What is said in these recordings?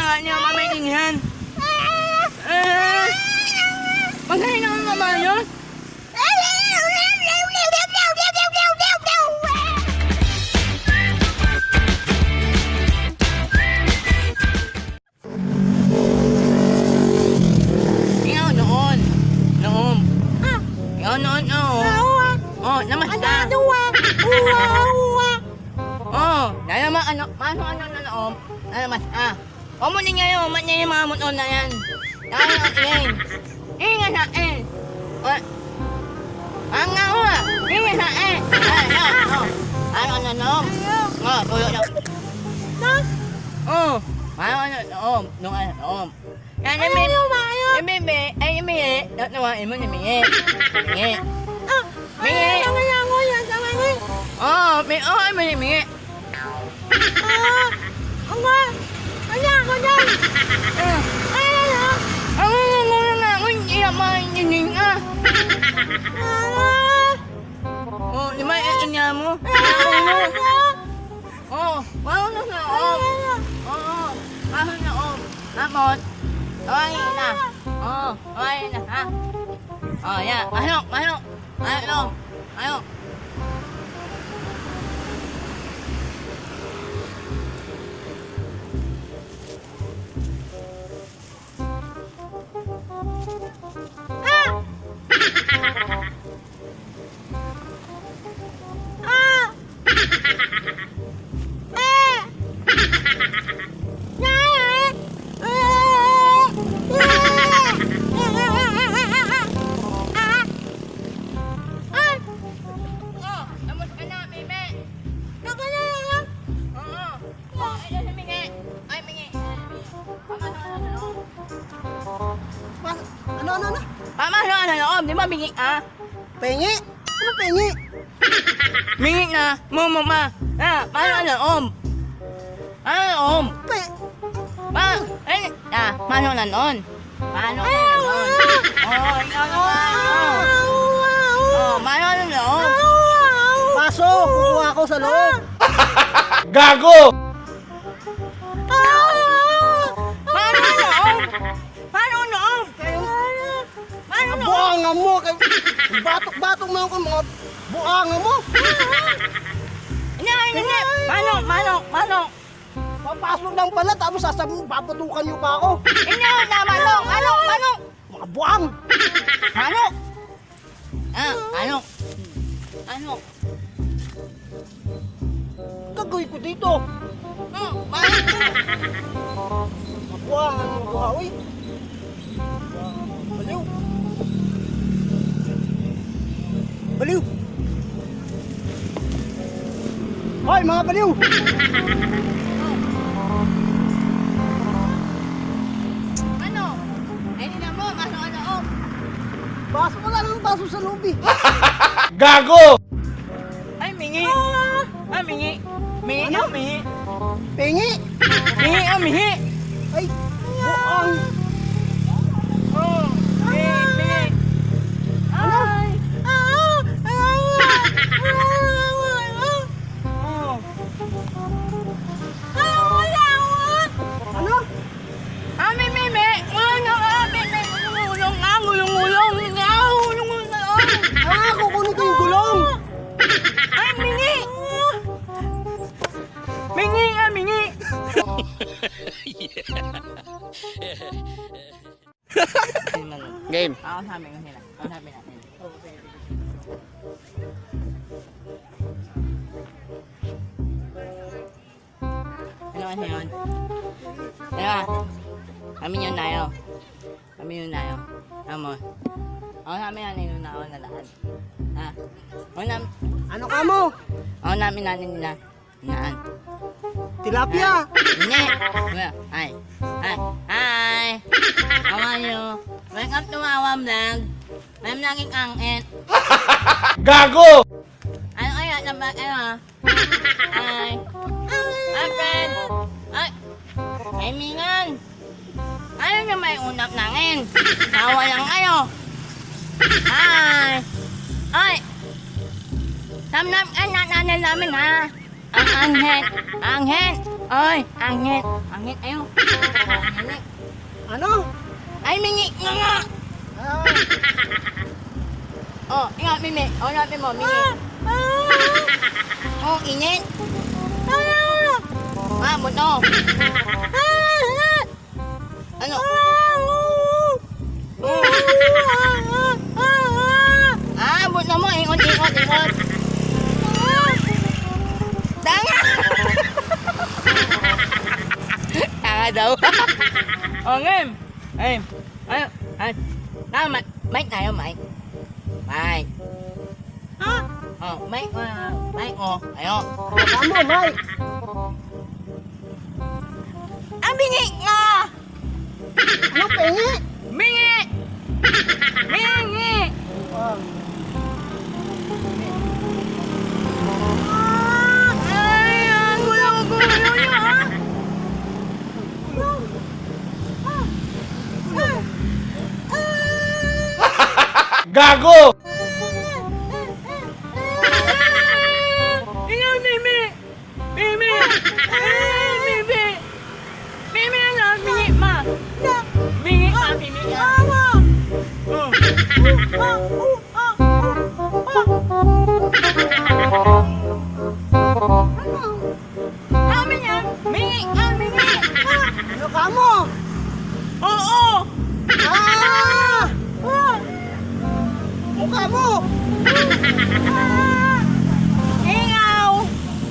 nga niya mamaintindihan. Magaling naman mama yun. Ikaw noon. Noon. Ikaw noon, oo. Oh, namasda. Oh, nalaman ano, ano na noon. Nalamasda. O mo din ngayon, matnya yung mga muton na yan. Dahil ang ingay. Ingay sa eh. Ang nga ho ah. Ingay sa eh. Ano na noon. Oh, tuyo na. Oh, ano noon. Nung ano noon. Yan yung may, ay yung may, natawain mo na may. Mingi. Oh, may ay mo na mingi. Oh, lima inya mo. Oh, wow na na om. Oh, wow na om. Tapos, ay na. Oh, ay na ha. Oh, ya, manok. Ayok. Ano? Mama, ano, di ba bingi ah? Pengi? Ano pengi? Bingi na, mo, ma. Ah, paano om? Ano om? Paano na noon? Paano na noon? Oh, ikaw naman. Oh, paano na noon? Paso, kukuha ako sa loob. Gago! Paano na noon? Paano noon? Paano noon? Buangan mo. Batok-batok mo yung mga buangan mo. Hindi. Paano? Papasok lang pala, tapos sasabihin, babatukan niyo pa ako. Hindi na, paano? Mga buang. Paano? Ano? Gagawin ko dito. Paano? Mga buangan mo buha, uy. Baliw. Hoy, mga baliw. Ano? Ay, hindi na mo, masok ka loob. Baso, wala nang baso sa loob eh. Gago! Ay, mingi. Mingi. Ano? Mingi. Pengi. Mingi. Ay, buang. Oh, mingi. Ano? Oh. Ano? Mimi. Gulong. Kukunin ko yung gulong. Ay, mingi. Mingi. Game. Ako sabi ko sila. Natin. Ano kasi yun? Diba? Kami yun tayo. Amo. Ako namin nanin na ako na lahat. Ha? Ano ka mo? Ako namin nanin nila. Naan. Tilapia. Hindi. Hi. How are you? Welcome to our vlog. I'm laging angit. Gago! Ano kaya naman? Hi. Hi, friend. Ay, Mingan. Ano na may unap nangin? Tawa lang kayo. Hi. Tamnam ka na namin ha. Ang anghen. Ay, angit. Angit, ayaw. Angit. Ano? Ay, mingi nga. Ah, Oh, ingat, Mimi. Oh, ingat mo, mingi. Oh, init. Ah, buto. Ano? Ah, buto mo. Ingot. Tanga! Tanga daw. Oh, ngem. Ay. Mic tayo, mic. Mic. Oh, mic. Mic, oh. Ayo. Kamu, Mike. Ah, bingi nga! Ano, pengi? Bingi! Bingi! Ah, Ay, ang gulo niyo, ha? Gago! Ikaw, Mimi! Mimi! Mimi! Mimi, ano? Bingi, ma! Bingi ka, Mimi ka! Amin yan! Bingi ka, bingi! ano kamu? Oo! Ah! Mukha mo! Ikaw!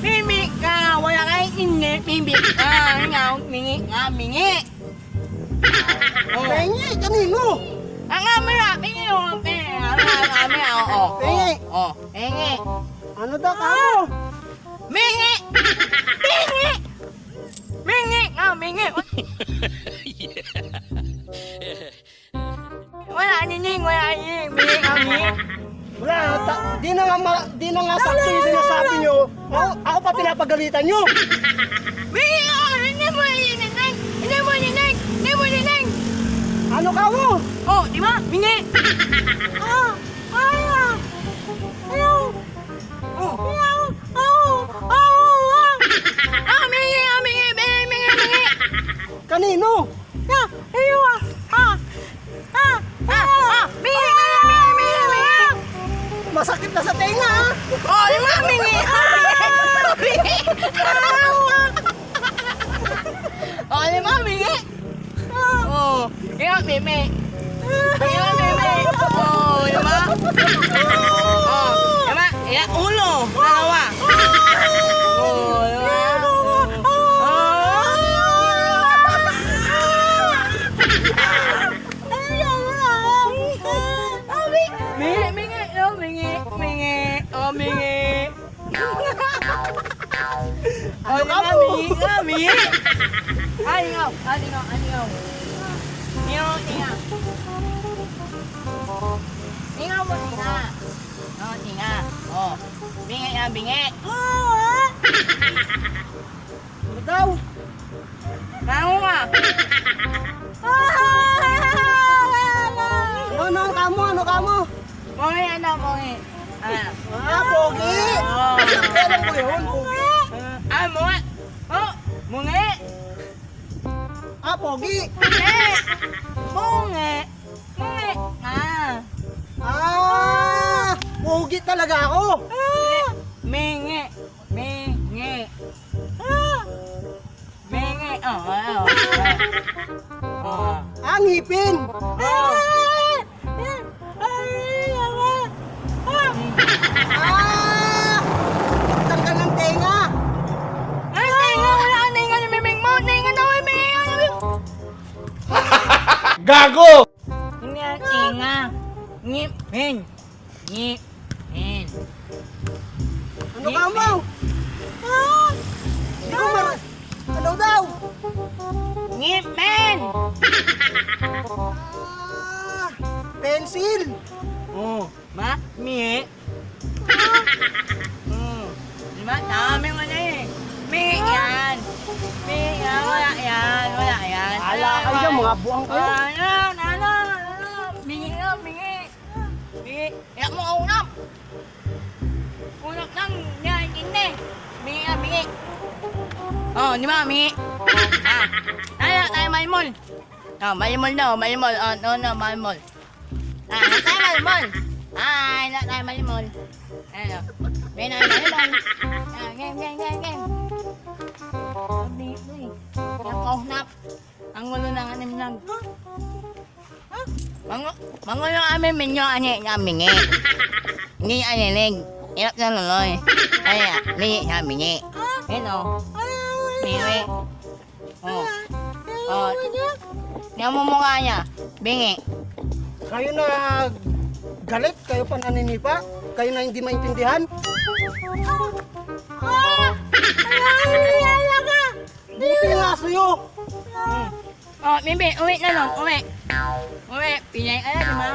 Mimi ka! Wala kang init! Mimi ka! Ikaw! Bingi ka, bingi! Pengi, kanino? Ang amira! Bingi o! Ang amira! Oo! Bingi! Oo! Bingi! Ano daw kamu? Bingi! Bingi! Bingi ka! Bingi! Wala nining! Wala nining! Bingi ka! Bingi! Wala, di na nga sakto yung sinasabi nyo. Ako pa pinapagalitan nyo. Bingi ka! Hindi mo nining! Hindi mo nining! Hindi mo nining! Ano kamu? Oh! Di ba? Bingi! Kanino? Masakit na sa tenga, ha? Oh, di ba? Bingi! Oh, di ba? Bingi! Oh, ingat, Mimi! Ingat, Mimi! Oh, di ba? Oh, di ba? Ingat, ulo! Dalawa! Oh, di ba? Mingi, mingi, oh, mingi, mingi, oh, mingi. Oh, di ba, mingi ka, mingi. Alingaw. Tingaw. Tingaw mo, tinga. Oh, tinga. Oh, bingi ka, bingi. Ano daw? Tango ka. Ano kamu? Mongi, ano, mongi. Pogi! Oh. Siyempre, alam ko yun, Pogi. Mongi. Oh, mongi. Pogi! Mongi. Mongi. Pogi talaga ako. Mingi. Mingi. Mingi. Oh. Ngipin. Tanggal ng tenga. Ay, tinga. Wala ka tinga ni Miming mo. Tinga daw ay mingi. Gago! Hindi yan, tinga. Ngipin. Ngipin. Ano kamu? Di ko ano daw? Ngipin. Pencil. Oh, ma? Mingi. Diba? Dami mo na eh. Mingi yan. Mingi yan. Wala yan. Ala kayo, mga buwang kayo. Ano? Mingi. Mingi. Iyak mo ang unap. Ulok lang, yan, hindi. Bingi na, bingi. Oh, di ba, bingi? Tayo malimol. Oh, malimol na, malimol. Oh, no, malimol. Tayo malimol. Tayo malimol. Ano? May na, malimol. Game. Nakaunap. Ang gulo ng anim lang. Mangulo ng amin minyo, mingi. Hindi anilig. Hirap na luloy. Kaya, bingi siya, bingi. Yan o. Bingi. Yan mo mukha niya. Bingi. Kayo na galit, kayo pa naninipa, kayo na hindi maintindihan. Buti nga sa'yo. Oh, Bibi, uwi na lang, uwi. Uwi, pinay ka na, di ba?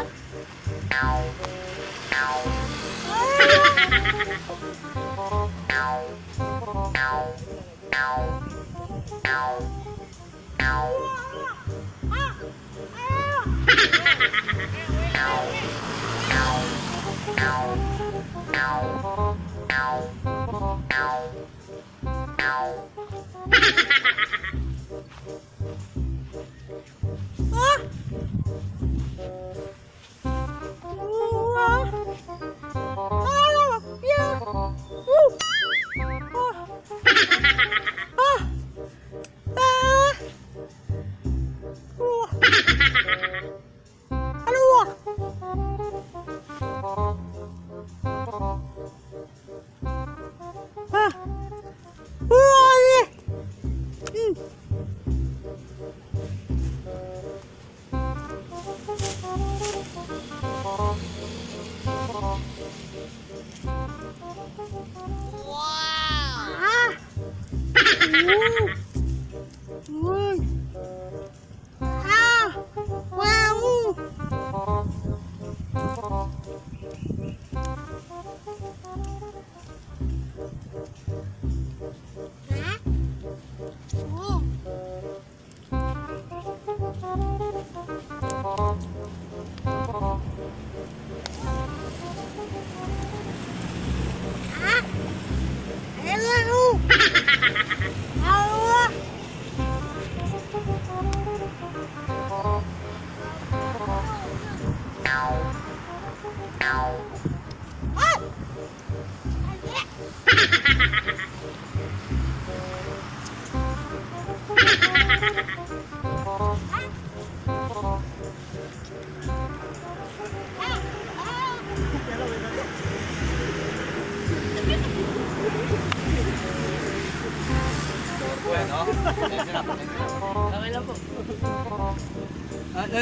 Okay lang po.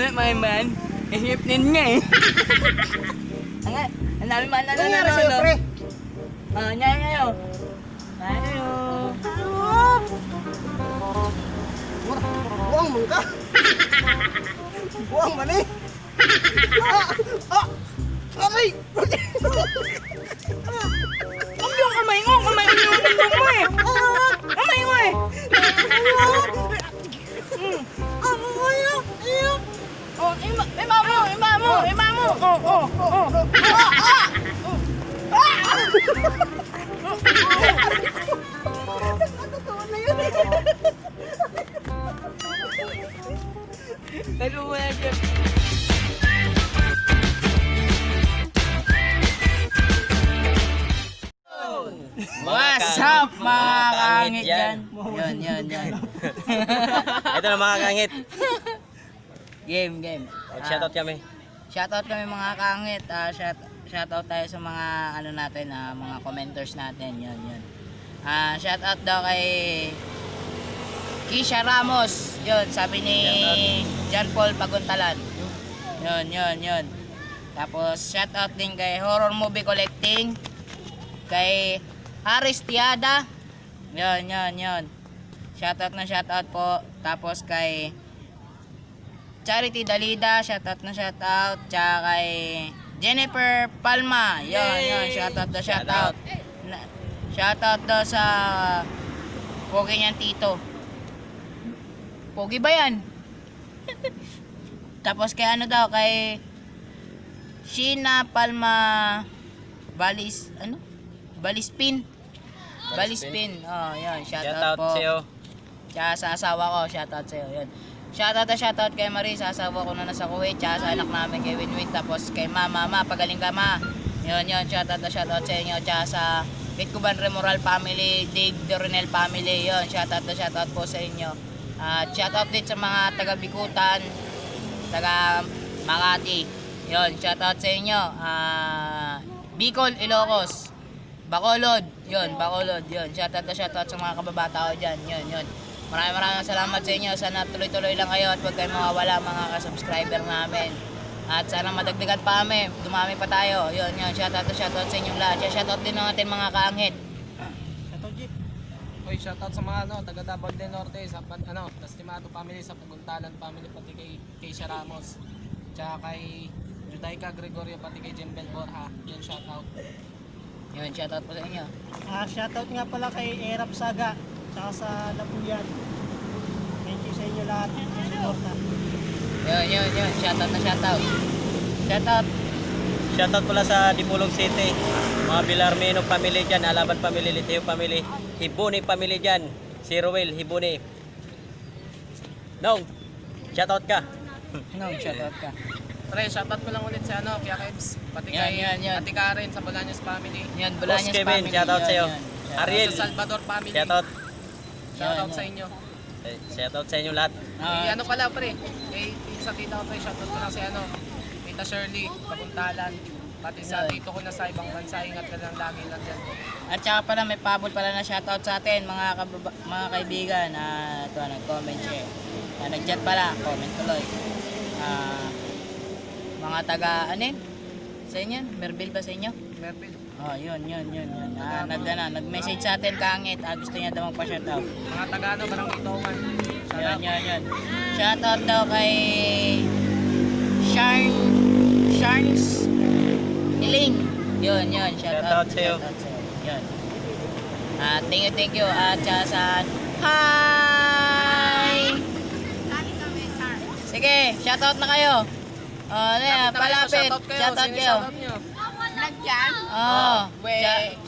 My man, ihip din niya eh. Ang dami man na Ano nangyari sa'yo, pre? Nyayo. Nyayo. Buwang mo ka. Buwang man eh. Aray! Ang yung kamay ko yung nandun mo eh. Kamay ko eh. Oh, ima mo. Oh. Pero wala siya. What's up mga kangit dyan? Yan. Ito na mga kangit. Game. Shoutout kami. Shoutout kami mga kangit. Shoutout tayo sa mga ano natin, mga commenters natin. Yan. Shoutout daw kay Kisha Ramos. Yun, sabi ni John Paul Paguntalan. Yun. Tapos shoutout din kay Horror Movie Collecting. Kay Haris Tiada. Yun. Shoutout po. Tapos kay Charity Dalida, shoutout. Tsaka kay Jennifer Palma. Yun. Shoutout. Shoutout daw sa pogi niyang tito. Pogi ba yan? Tapos kay ano daw, kay Sheena Palma Valis, ano? Balispin. Balispin. Oh, yan. Shoutout Shout out po. sa'yo. Tsaka sa asawa ko, shoutout sa'yo. Yan. Shoutout kay Marie, sa asawa ko na nasa Kuwait. Tsaka sa anak namin kay Winwin. Tapos kay Mama, pagaling ka ma. Yun. Shoutout sa inyo. Tsaka sa Pitkuban Remoral family, Dig Doronel family. Yun. Shoutout po sa inyo. At shoutout din sa mga taga Bikutan, taga Makati. Yun. Shoutout sa inyo. Bicol, Ilocos. Bacolod, Bacolod, Shoutout sa mga kababata ko dyan, yun. Maraming salamat sa inyo. Sana tuloy-tuloy lang kayo at huwag kayong mawawala mga ka-subscriber namin. At sana madagdagan pa kami, dumami pa tayo. Yun. Shoutout sa inyong lahat. Shoutout din natin mga kaangit. Shoutout, Jeep. Oy, shoutout sa mga taga Davao del Norte, sa Lastimado family, sa Puguntalan family, pati kay Keisha Ramos. Tsaka kay Judaica Gregorio, pati kay Jembel Borja. Yun, shoutout. Yun, shoutout po sa inyo. Shoutout nga pala kay Erap Saga, tsaka sa Lapuyan. Thank you sa inyo lahat. Suporta. Yun. Shoutout. Shoutout pala sa Dipolog City. Mga Bilarmino family dyan, Alaban family, Liteo family, Hibuni family dyan. Si Ruel, Hibuni. Nong, shoutout ka. Shoutout ka. Pre, shoutout ko lang ulit sa Pia Kebs, pati Yan, kay yan. Ate Karen sa Bolaños family. Yan, Boss Bolaños Kevin, family. shoutout sa'yo. Ariel, Sa Salvador family. shoutout. Shoutout Yan. sa inyo. Shoutout sa inyo lahat. Eh, pala pre, sa tita ko pre, shoutout ko lang si Tita Shirley, Papuntalan. Pati sa Yan. tito ko na sa ibang bansa, ingat ka lang lagi lang dyan. At saka pala may pabol pala na shoutout sa atin mga kaibigan. Ito nag-comment siya. Nag-chat pala, comment tuloy. Mga taga sa inyo? Merville ba sa inyo? Merville. Oh, yun. Nag-message sa atin kaangit. Gusto niya daw magpa-shoutout. Mga taga Barangay Tongan. Shoutout. Yun. Shoutout daw kay Sharns Niling. Yun. Shoutout sa'yo. Yun. Thank you. At saka sa hi! Sige, shoutout na kayo. Palapit. Shoutout kayo.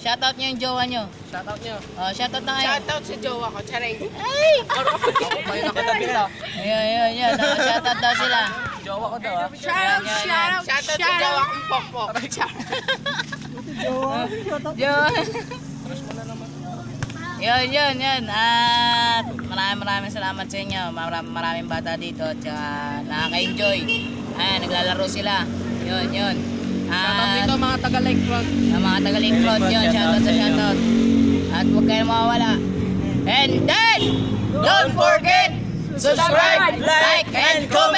Shoutout nyo yung jowa nyo. Shoutout nyo. Shoutout na kayo. Shoutout sa jowa ko, charing. Ay! Ako pa yung nakatapita. Yun. Shoutout daw sila. Jowa ko daw Shoutout sa jowa kong pokpok. Yun. Yun. At maraming salamat sa inyo. Maraming bata dito at nakaka-enjoy. Naglalaro sila. Yun. Shoutout dito mga taga Lakefront. Mga taga Lakefront yun. Shoutout. At huwag kayong mawawala. And then, don't forget, subscribe, like, and comment.